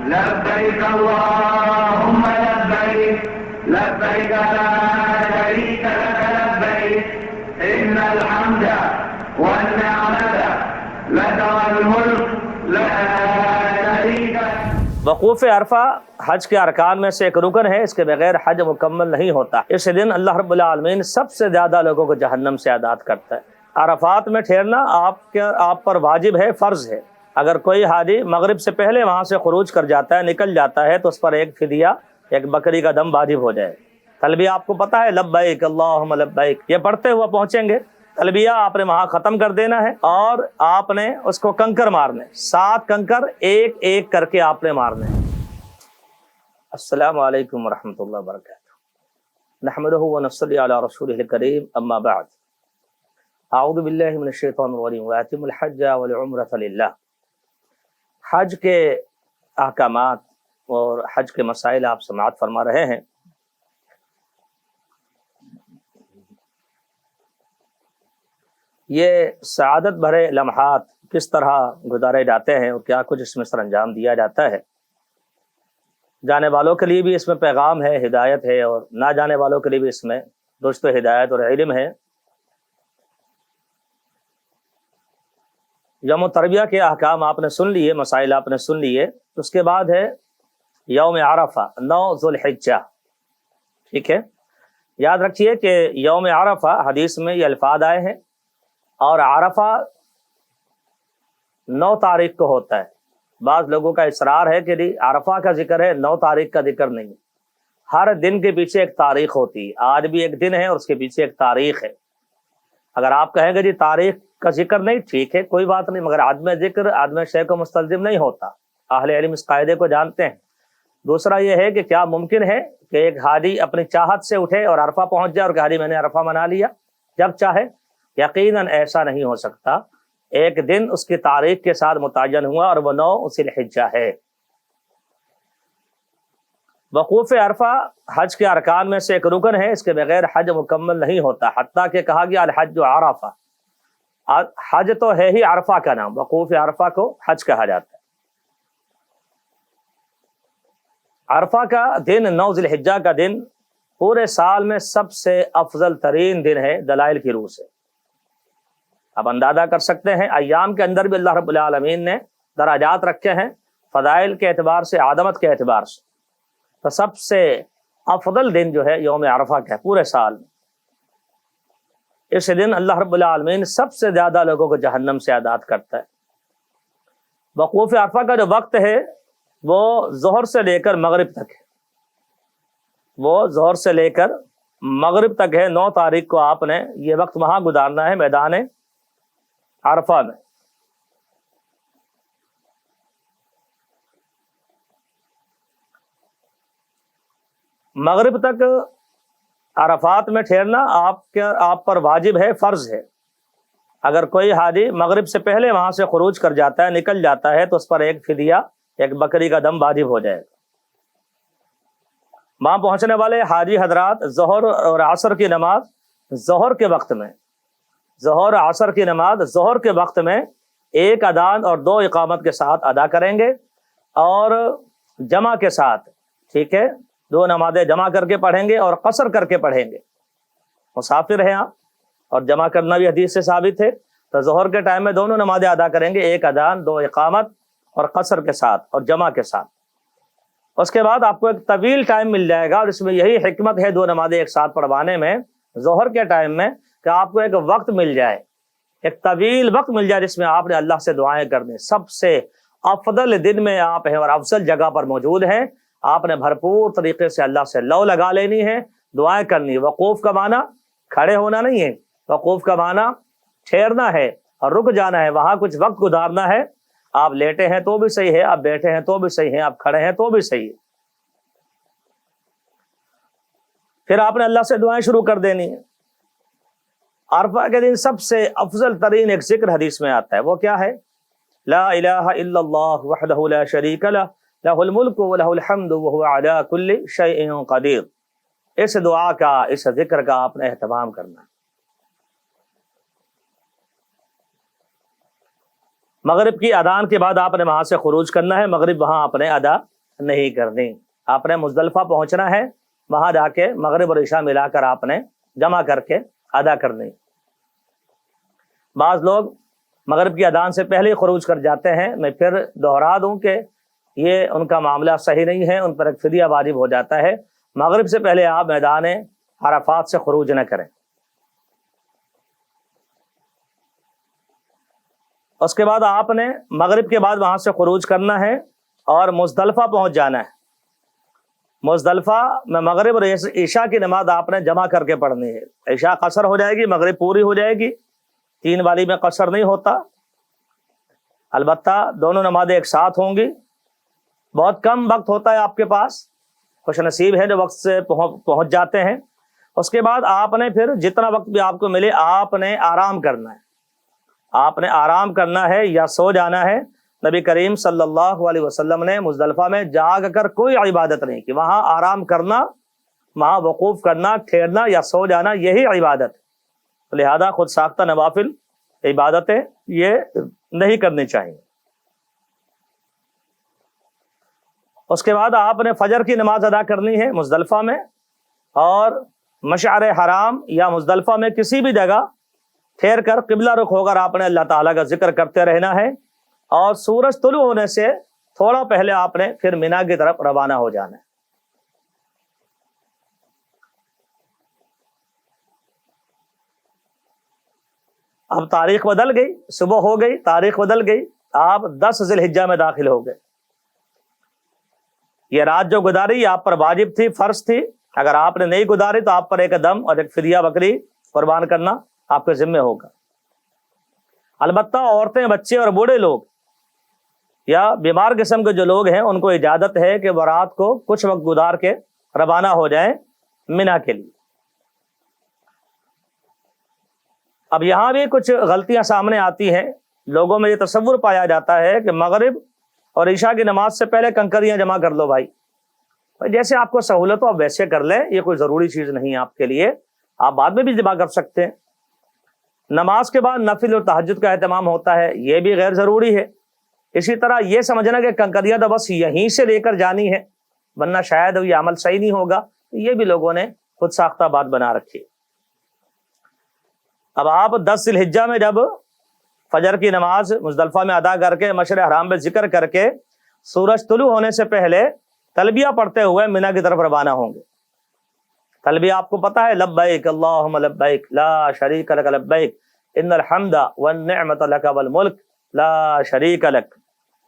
لبیک اللہم لبیک لبیک لا شریک لک لبیک ان الحمد والنعمت لک والملک لا شریک لک۔ وقوف عرفہ حج کے ارکان میں سے ایک رکن ہے، اس کے بغیر حج مکمل نہیں ہوتا۔ اس دن اللہ رب العالمین سب سے زیادہ لوگوں کو جہنم سے آزاد کرتا ہے۔ عرفات میں ٹھہرنا آپ پر واجب ہے، فرض ہے۔ اگر کوئی حاجی مغرب سے پہلے وہاں سے خروج کر جاتا ہے، نکل جاتا ہے، تو اس پر ایک فدیہ، ایک بکری کا دم واجب ہو جائے۔ تلبیہ آپ کو پتہ ہے، لبیک اللہم لبیک، یہ پڑھتے ہوئے پہنچیں گے۔ تلبیہ آپ نے وہاں ختم کر دینا ہے اور آپ نے اس کو کنکر مارنے، 7 کنکر ایک ایک کر کے آپ نے مارنے۔ السلام علیکم ورحمۃ اللہ وبرکاتہ۔ نحمدہ ونصلی علی رسولہ الکریم، اما بعد۔ اعوذ باللہ من الشیطان الرجیم، واتم الحج والعمرۃ للہ۔ حج کے احکامات اور حج کے مسائل آپ سماعت فرما رہے ہیں۔ یہ سعادت بھرے لمحات کس طرح گزارے جاتے ہیں اور کیا کچھ اس میں سر انجام دیا جاتا ہے، جانے والوں کے لیے بھی اس میں پیغام ہے، ہدایت ہے، اور نہ جانے والوں کے لیے بھی اس میں درست ہدایت اور علم ہے۔ یوم الترویہ کے احکام آپ نے سن لیے، مسائل آپ نے سن لیے۔ اس کے بعد ہے یوم عرفہ، 9 ذو الحجہ۔ ٹھیک ہے، یاد رکھیے کہ یوم عرفہ حدیث میں یہ الفاظ آئے ہیں، اور عرفہ 9 تاریخ کو ہوتا ہے۔ بعض لوگوں کا اصرار ہے کہ عرفہ کا ذکر ہے، 9 تاریخ کا ذکر نہیں۔ ہر دن کے پیچھے ایک تاریخ ہوتی ہے، آج بھی ایک دن ہے اور اس کے پیچھے ایک تاریخ ہے۔ اگر آپ کہیں گے جی تاریخ کا ذکر نہیں، ٹھیک ہے، کوئی بات نہیں، مگر عدم ذکر عدم شے کو مستلزم نہیں ہوتا۔ اہل علم اس قاعدے کو جانتے ہیں۔ دوسرا یہ ہے کہ کیا ممکن ہے کہ ایک حاجی اپنی چاہت سے اٹھے اور عرفہ پہنچ جائے اور کہ حاجی میں نے عرفہ منا لیا جب چاہے؟ یقیناً ایسا نہیں ہو سکتا۔ ایک دن اس کی تاریخ کے ساتھ متعین ہوا اور وہ 9 ذی الحجہ ہے۔ وقوف عرفہ حج کے ارکان میں سے ایک رکن ہے، اس کے بغیر حج مکمل نہیں ہوتا، حتیٰ کہ کہا گیا الحج عرفہ۔ حج تو ہے ہی عرفہ کا نام، وقوف عرفہ کو حج کہا جاتا ہے۔ عرفہ کا دن، 9 ذی الحجہ کا دن، پورے سال میں سب سے افضل ترین دن ہے دلائل کی روح سے۔ اب اندازہ کر سکتے ہیں ایام کے اندر بھی اللہ رب العالمین نے درجات رکھے ہیں، فضائل کے اعتبار سے، عظمت کے اعتبار سے۔ تو سب سے افضل دن جو ہے یوم عرفہ کا ہے پورے سال میں۔ اس دن اللہ رب العالمین سب سے زیادہ لوگوں کو جہنم سے آزاد کرتا ہے۔ وقوف عرفہ کا جو وقت ہے وہ ظہر سے لے کر مغرب تک ہے، وہ ظہر سے لے کر مغرب تک ہے۔ 9 تاریخ کو آپ نے یہ وقت وہاں گزارنا ہے، میدان عرفہ میں۔ مغرب تک عرفات میں ٹھہرنا آپ پر واجب ہے، فرض ہے۔ اگر کوئی حاجی مغرب سے پہلے وہاں سے خروج کر جاتا ہے، نکل جاتا ہے، تو اس پر ایک فدیہ، ایک بکری کا دم واجب ہو جائے گا۔ وہاں پہنچنے والے حاجی حضرات ظہر اور عصر کی نماز ظہر کے وقت میں، ظہر عصر کی نماز ظہر کے وقت میں 1 اذان اور 2 اقامت کے ساتھ ادا کریں گے، اور جمع کے ساتھ، ٹھیک ہے، 2 نمازیں جمع کر کے پڑھیں گے اور قصر کر کے پڑھیں گے۔ مسافر ہیں آپ، اور جمع کرنا بھی حدیث سے ثابت ہے، تو ظہر کے ٹائم میں دونوں نمازیں ادا کریں گے، 1 اذان 2 اقامت اور قصر کے ساتھ اور جمع کے ساتھ۔ اس کے بعد آپ کو ایک طویل ٹائم مل جائے گا، اور اس میں یہی حکمت ہے 2 نمازیں ایک ساتھ پڑھوانے میں ظہر کے ٹائم میں، کہ آپ کو ایک وقت مل جائے، ایک طویل وقت مل جائے جس میں آپ نے اللہ سے دعائیں کرنی۔ سب سے افضل دن میں آپ ہیں اور افضل جگہ پر موجود ہیں، آپ نے بھرپور طریقے سے اللہ سے لو لگا لینی ہے، دعائیں کرنی۔ وقوف کا معنی کھڑے ہونا نہیں ہے، وقوف کا معنی ٹھہرنا ہے اور رک جانا ہے، وہاں کچھ وقت گزارنا ہے۔ آپ لیٹے ہیں تو بھی صحیح ہے، آپ بیٹھے ہیں تو بھی صحیح ہے، آپ کھڑے ہیں تو بھی صحیح ہے۔ پھر آپ نے اللہ سے دعائیں شروع کر دینی ہے۔ عرفہ کے دن سب سے افضل ترین ایک ذکر حدیث میں آتا ہے، وہ کیا ہے؟ لا الہ الا اللہ وحدہ لا شریک لہ، لہ الملک ولہ الحمد وہو علی کل شیء قدیر۔ اس دعا کا، اس ذکر کا آپ نے اہتمام کرنا ہے۔ مغرب کی اذان کے بعد آپ نے وہاں سے خروج کرنا ہے، مغرب وہاں آپ نے ادا نہیں کرنی، آپ نے مزدلفہ پہنچنا ہے، وہاں جا کے مغرب اور عشاء ملا کر آپ نے جمع کر کے ادا کرنی۔ بعض لوگ مغرب کی اذان سے پہلے خروج کر جاتے ہیں، میں پھر دوہرا دوں کہ یہ ان کا معاملہ صحیح نہیں ہے، ان پر ایک فدیہ واجب ہو جاتا ہے۔ مغرب سے پہلے آپ میدان عرفات سے خروج نہ کریں۔ اس کے بعد آپ نے مغرب کے بعد وہاں سے خروج کرنا ہے اور مزدلفہ پہنچ جانا ہے۔ مزدلفہ میں مغرب اور عشاء کی نماز آپ نے جمع کر کے پڑھنی ہے۔ عشاء قصر ہو جائے گی، مغرب پوری ہو جائے گی، 3 والی میں قصر نہیں ہوتا، البتہ دونوں نمازیں ایک ساتھ ہوں گی۔ بہت کم وقت ہوتا ہے آپ کے پاس، خوش نصیب ہے جو وقت سے پہنچ جاتے ہیں۔ اس کے بعد آپ نے پھر جتنا وقت بھی آپ کو ملے آپ نے آرام کرنا ہے، آپ نے آرام کرنا ہے یا سو جانا ہے۔ نبی کریم صلی اللہ علیہ وسلم نے مزدلفہ میں جاگ کر کوئی عبادت نہیں کی، وہاں آرام کرنا، وہاں وقوف کرنا، ٹھہرنا یا سو جانا یہی عبادت ہے۔ لہذا خود ساختہ نوافل عبادتیں یہ نہیں کرنی چاہیے۔ اس کے بعد آپ نے فجر کی نماز ادا کرنی ہے مزدلفہ میں، اور مشعر حرام یا مزدلفہ میں کسی بھی جگہ ٹھہر کر قبلہ رخ ہو کر آپ نے اللہ تعالیٰ کا ذکر کرتے رہنا ہے، اور سورج طلوع ہونے سے تھوڑا پہلے آپ نے پھر مینا کی طرف روانہ ہو جانا ہے۔ اب تاریخ بدل گئی، صبح ہو گئی، تاریخ بدل گئی، آپ 10 ذی الحجہ میں داخل ہو گئے۔ یہ رات جو گزاری یہ آپ پر واجب تھی، فرض تھی، اگر آپ نے نہیں گزاری تو آپ پر ایک دم اور ایک فدیہ بکری قربان کرنا آپ کے ذمہ ہوگا۔ البتہ عورتیں، بچے اور بوڑھے لوگ یا بیمار قسم کے جو لوگ ہیں ان کو اجازت ہے کہ وہ رات کو کچھ وقت گزار کے روانہ ہو جائیں مینا کے لیے۔ اب یہاں بھی کچھ غلطیاں سامنے آتی ہیں، لوگوں میں یہ تصور پایا جاتا ہے کہ مغرب اور عشاء کی نماز سے پہلے کنکریاں جمع کر لو بھائی، جیسے آپ کو سہولت ہو آپ ویسے کر لیں، یہ کوئی ضروری چیز نہیں ہے آپ کے لیے، آپ بعد میں بھی جمع کر سکتے ہیں۔ نماز کے بعد نفل اور تہجد کا اہتمام ہوتا ہے، یہ بھی غیر ضروری ہے۔ اسی طرح یہ سمجھنا کہ کنکریاں تو بس یہیں سے لے کر جانی ہے ورنہ شاید یہ عمل صحیح نہیں ہوگا، یہ بھی لوگوں نے خود ساختہ بات بنا رکھی۔ اب آپ 10 ذی الحجہ میں جب فجر کی نماز مزدلفہ میں ادا کر کے مشعر حرام میں ذکر کر کے سورج طلوع ہونے سے پہلے تلبیہ پڑھتے ہوئے مینا کی طرف روانہ ہوں گے۔ تلبیہ آپ کو پتہ ہے، لبیک اللہم لبیک لا شریک لک لبیک ان الحمد والنعمت لک والملک لا شریک لک،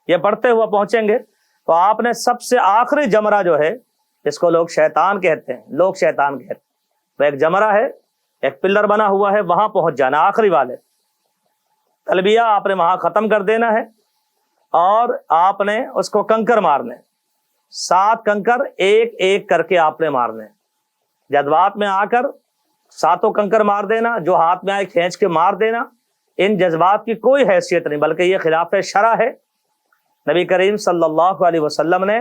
یہ پڑھتے ہوئے پہنچیں گے تو آپ نے سب سے آخری جمرہ جو ہے جس کو لوگ شیطان کہتے ہیں، وہ ایک جمرہ ہے، ایک پلر بنا ہوا ہے، وہاں پہنچ جانا آخری والے۔ تلبیہ آپ نے وہاں ختم کر دینا ہے اور آپ نے اس کو کنکر مارنے، 7 کنکر ایک ایک کر کے آپ نے مارنے، جذبات میں آ کر 7 کنکر مار دینا، جو ہاتھ میں آئے کھینچ کے مار دینا، ان جذبات کی کوئی حیثیت نہیں بلکہ یہ خلاف شرع ہے۔ نبی کریم صلی اللہ علیہ وسلم نے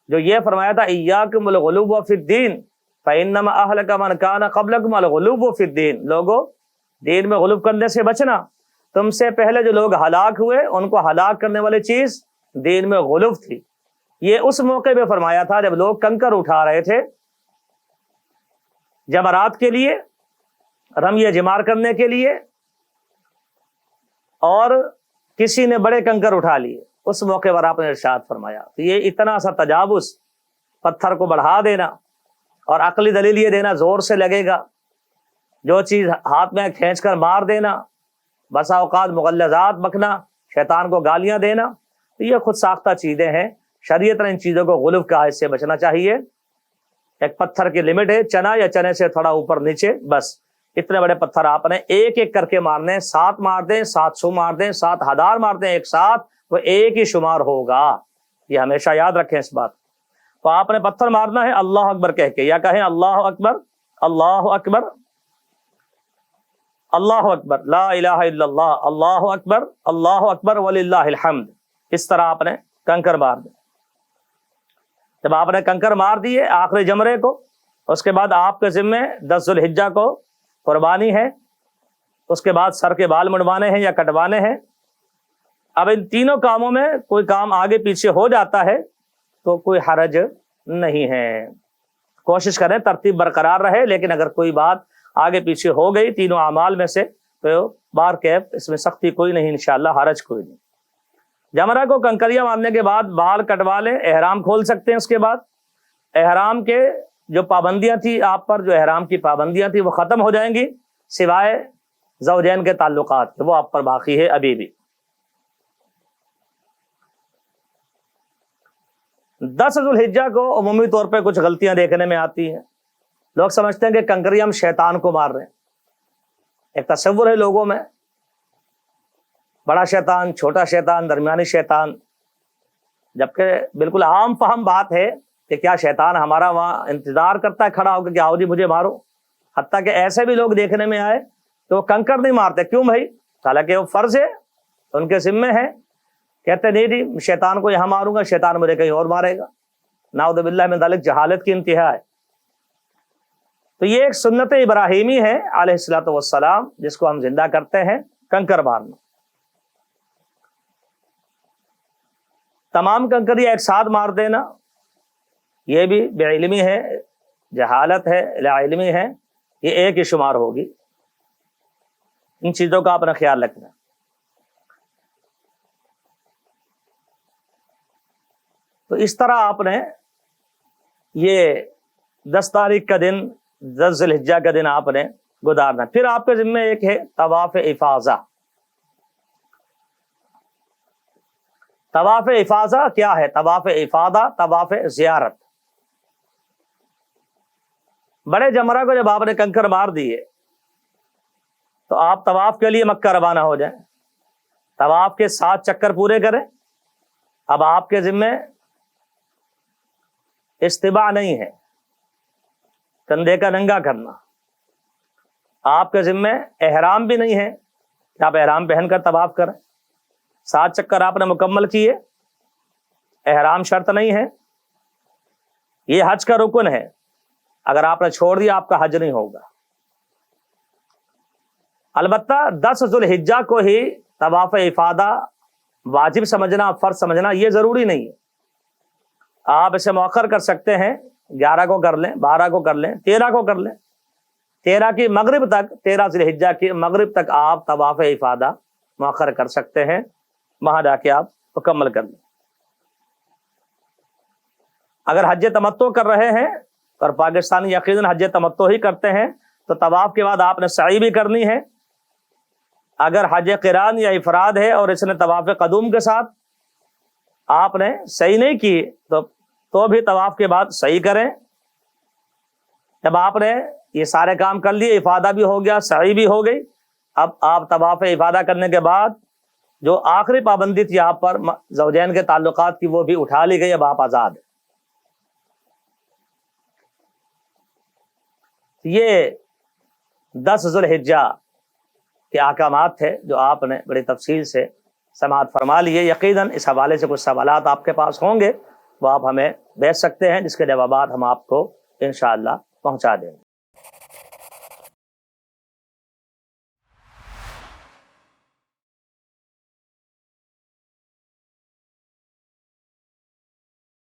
جو یہ فرمایا تھا ایاکم الغلو فی الدین فانما اہلک من کان قبلکم الغلو فی الدین، لوگوں دین میں غلو کرنے سے بچنا، تم سے پہلے جو لوگ ہلاک ہوئے ان کو ہلاک کرنے والی چیز دین میں غلو تھی۔ یہ اس موقع پہ فرمایا تھا جب لوگ کنکر اٹھا رہے تھے جمرات کے لیے، رمی جمار کرنے کے لیے، اور کسی نے بڑے کنکر اٹھا لیے، اس موقع پر آپ نے ارشاد فرمایا۔ تو یہ اتنا سا تجاوز، پتھر کو بڑھا دینا اور عقلی دلیل یہ دینا زور سے لگے گا، جو چیز ہاتھ میں کھینچ کر مار دینا، بسا اوقات مغلظات بکنا، شیطان کو گالیاں دینا، تو یہ خود ساختہ چیزیں ہیں۔ شریعت نے ان چیزوں کو غلو کا حص سے بچنا چاہیے۔ ایک پتھر کی لمٹ ہے، چنا یا چنے سے تھوڑا اوپر نیچے، بس اتنے بڑے پتھر آپ نے ایک ایک کر کے مارنے، 7 مار دیں، 700 مار دیں، 7,000 مار دیں ایک ساتھ، وہ ایک ہی شمار ہوگا، یہ ہمیشہ یاد رکھیں اس بات۔ تو آپ نے پتھر مارنا ہے اللہ اکبر کہہ کے، یا کہیں اللہ اکبر اللہ اکبر اللہ اکبر لا الہ الا اللہ اللہ اکبر وللہ الحمد، اس طرح آپ نے کنکر مار دیں۔ جب آپ نے کنکر مار دیے آخری جمرے کو، اس کے بعد آپ کے ذمے 10 ذی الحجہ کو قربانی ہے، اس کے بعد سر کے بال منڈوانے ہیں یا کٹوانے ہیں۔ اب ان تینوں کاموں میں کوئی کام آگے پیچھے ہو جاتا ہے تو کوئی حرج نہیں ہے، کوشش کریں ترتیب برقرار رہے، لیکن اگر کوئی بات آگے پیچھے ہو گئی تینوں اعمال میں سے تو بار کیف اس میں سختی کوئی نہیں، انشاءاللہ حرج کوئی نہیں۔ جمرہ کو کنکریاں مارنے کے بعد بال کٹوا لیں، احرام کھول سکتے ہیں، اس کے بعد احرام کے جو پابندیاں تھی آپ پر، جو احرام کی پابندیاں تھی وہ ختم ہو جائیں گی، سوائے زوجین کے تعلقات وہ آپ پر باقی ہے ابھی بھی۔ 10 ذو الحجہ کو عمومی طور پہ کچھ غلطیاں دیکھنے میں آتی ہیں، لوگ سمجھتے ہیں کہ کنکریاں ہم شیطان کو مار رہے ہیں، ایک تصور ہے لوگوں میں، بڑا شیطان، چھوٹا شیطان، درمیانی شیطان، جبکہ بالکل عام فہم بات ہے کہ کیا شیطان ہمارا وہاں انتظار کرتا ہے کھڑا ہو کے کہ آؤ جی مجھے مارو؟ حتیٰ کہ ایسے بھی لوگ دیکھنے میں آئے کہ وہ کنکر نہیں مارتے، کیوں بھائی؟ حالانکہ وہ فرض ہے، ان کے ذمے ہے، کہتے نہیں جی شیطان کو یہاں ماروں گا، شیطان مجھے کہیں اور مارے گا، نعوذ باللہ من ذلک، جہالت کی انتہا ہے۔ تو یہ ایک سنت ابراہیمی ہے علیہ الصلوۃ والسلام، جس کو ہم زندہ کرتے ہیں، کنکر مارنا۔ تمام کنکریاں ایک ساتھ مار دینا یہ بھی بے علمی ہے، جہالت ہے، لا علمی ہے، یہ ایک ہی شمار ہوگی۔ ان چیزوں کا اپنا خیال رکھنا۔ تو اس طرح آپ نے یہ 10 تاریخ کا دن، 10 ذی الحجہ کا دن آپ نے گزارنا۔ پھر آپ کے ذمہ ایک ہے طواف افاضہ۔ طواف افاضہ کیا ہے؟ طواف افاضہ، طواف زیارت۔ بڑے جمرہ کو جب آپ نے کنکر مار دیے تو آپ طواف کے لیے مکہ روانہ ہو جائیں، طواف کے 7 چکر پورے کریں۔ اب آپ کے ذمہ استباع نہیں ہے، کندھے کا ننگا کرنا، آپ کے ذمہ احرام بھی نہیں ہے کہ آپ احرام پہن کر طواف کریں۔ 7 چکر آپ نے مکمل کیے، احرام شرط نہیں ہے، یہ حج کا رکن ہے، اگر آپ نے چھوڑ دیا آپ کا حج نہیں ہوگا۔ البتہ 10 ذو الحجہ کو ہی طواف افاضہ واجب سمجھنا، فرض سمجھنا یہ ضروری نہیں ہے، آپ اسے مؤخر کر سکتے ہیں، 11 کو کر لیں، 12 کو کر لیں، 13 کو کر لیں، 13 کی مغرب تک، 13 ذی الحجہ کی مغرب تک آپ طواف افاضہ مؤخر کر سکتے ہیں، وہاں جا کے آپ مکمل کر لیں۔ اگر حج تمتع کر رہے ہیں اور پاکستانی یقیناً حج تمتع ہی کرتے ہیں تو طواف کے بعد آپ نے سعی بھی کرنی ہے۔ اگر حج قران یا افراد ہے اور اس نے طواف قدوم کے ساتھ آپ نے صحیح نہیں کی تو بھی طواف کے بعد صحیح کریں۔ جب آپ نے یہ سارے کام کر لیے، افادہ بھی ہو گیا، سعی بھی ہو گئی، اب آپ طواف افادہ کرنے کے بعد جو آخری پابندی تھی آپ پر زوجین کے تعلقات کی وہ بھی اٹھا لی گئی، اب آپ آزاد ہیں۔ یہ 10 ذو الحجہ کے احکامات تھے جو آپ نے بڑی تفصیل سے سماعت فرما لیے۔ یقیناً اس حوالے سے کچھ سوالات آپ کے پاس ہوں گے، وہ آپ ہمیں بھیج سکتے ہیں، جس کے جوابات ہم آپ کو انشاءاللہ پہنچا دیں گے۔